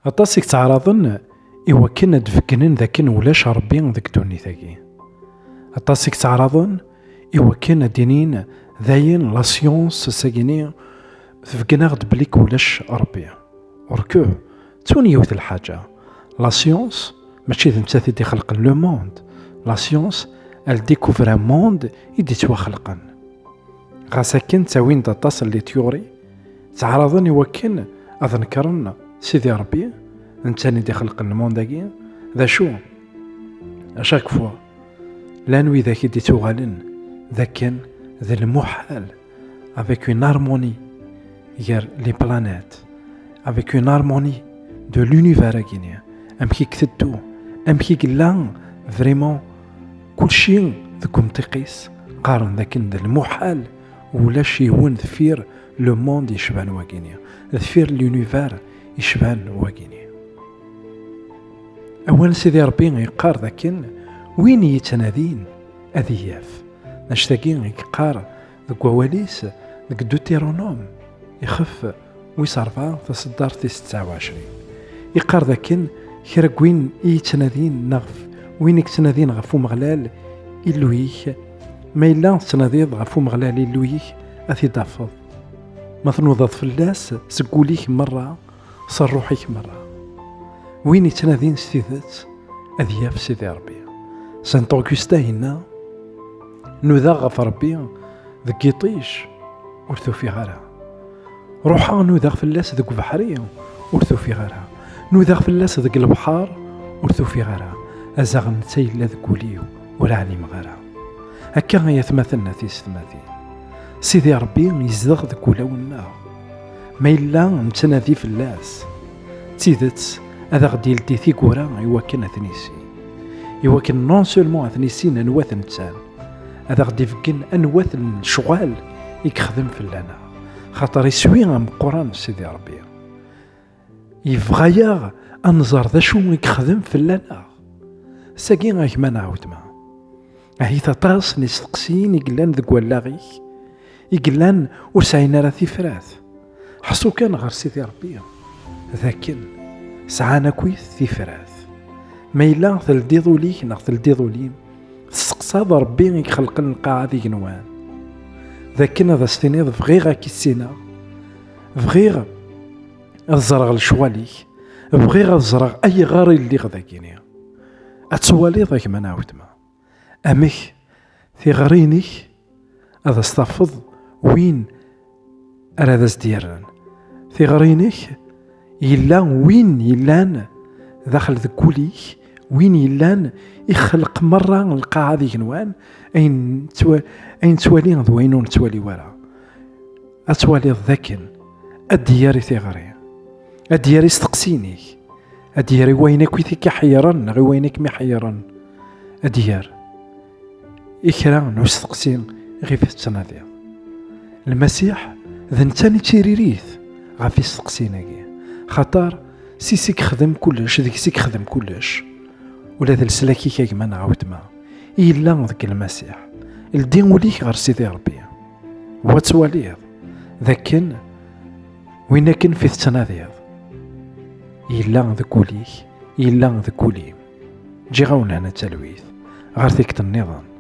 أطاسك تعرضن إوا كنا دفكنن ذاكن ولاش ربي ذاك دونيتاكي. أطاسك تعرضن إوا كنا دينين ذاين لا سيونس ساكيني تفكنا غد بليك ولاش ربي. وركو تون يوث الحاجة لا سيونس ماشي ذا نتا دي خلق لو موند، لا سيونس ال ديكوفر ان موند يدي توا خلقن غاسا كن تاوين دا تصل لي تيوري تعرضن إوا كن أذنكرن سيدي ربي نتاني دي خلق المونداكي ذا شو اشاك فوا لا نوي ذاك دي توغالن ذاكن ذا المحال avec une harmonie غير لي بلانيت avec une harmonie de l'univers كيني ام كي كتدو ام كي قلان فريمون كلشي ذكم تقيس قارن ذاكن ذا المحال ولا شي هون ذفير لو موند يشبان واكينيا ذفير لونيفير يشبان واكينيا. أولا سيدي ربي يقار ذاكن وين يتنادين أذياف نشتاقين يقار ذك وواليس ذك دوتيرونوم يخف ويصرفا تصدر في 26 يقار ذاكن كراك وين يتنادين نغف وين يتنادين غفو مغلال إلويك ما إلا تناديض غفو مغلال إلويك أثي دافض مثلا ضاد فلاس سقوليك مرة صار روحيك مرة وين يتنادين ستيذات أذياف سيدي ربي. سانت أوغستا هنا نوذا غف ربي ذك يطيش ورثو في غارها روحا نوذا فلاس ذك بحرية ورثو في غارها نوذا فلاس ذك البحار ورثو في غارها أزاغ نتاي لا ذكوليو ولا عليم غارها هكا هي ثماثلنا تيس ثماثين سيدي ربي يزدغ ذك ولاونا ما إلا نتنادي فلاس تيذات هذا غدي يلدي ثيكورا يوكن أثنيسي يوكن نون سولمون أثنيسين أنواث نتسان هذا غدي يفكن أنواث الشغال يخدم في اللنا خاطر يسوي عم قران سيدي ربي يفغيا أنظر ذا شو يخدم في اللنا ساقين غيك ما نعاود ما هي تطاس نستقسين يقلان ذك ولاغيك يقلان ورسعينا راه ثفراث حسو كان غير سيدي ربي ذاكن سعانا كويث ثفراث ما إلا ثلديضو ليك ناغ ثلديضو ليم تسقصاد ربي يخلق القاعة ذي جنوان ذاكن هذا ستينيض فغيغا كيسينا فغيغ الزرغ الشواليك فغيغ الزرغ أي غاري اللي غذاكيني أتسوالي ذاك ما نعاود ما أمك في غرينيك هذا استفض وين أرادا سديران في غرينيك يلان وين يلان داخل ذكوليك وين يلان يخلق مرة القاعة ذي جنوان أين توالي ذوينون توالي ورا أتوالي الذاكن الدياري ثغري الدياري استقسينيك الدياري وينك ويثيك حيران غي وينك محيران الديار إكران وستقسين غي في التنادي المسيح ذنتاني تيريريث غافي استقسيناكي خطر سيك خدم كلش ذيك سيك خدم كلش ولا ذا السلاكي كيك ما نعاود ما إلا ذاك المسيح الدين وليك غير سيدي ربي واتواليض ذاكن وين كن في التناديض إلا ذاك وليك إلا ذاك وليم جي غاونا أنا تلويث غير ذيك النظام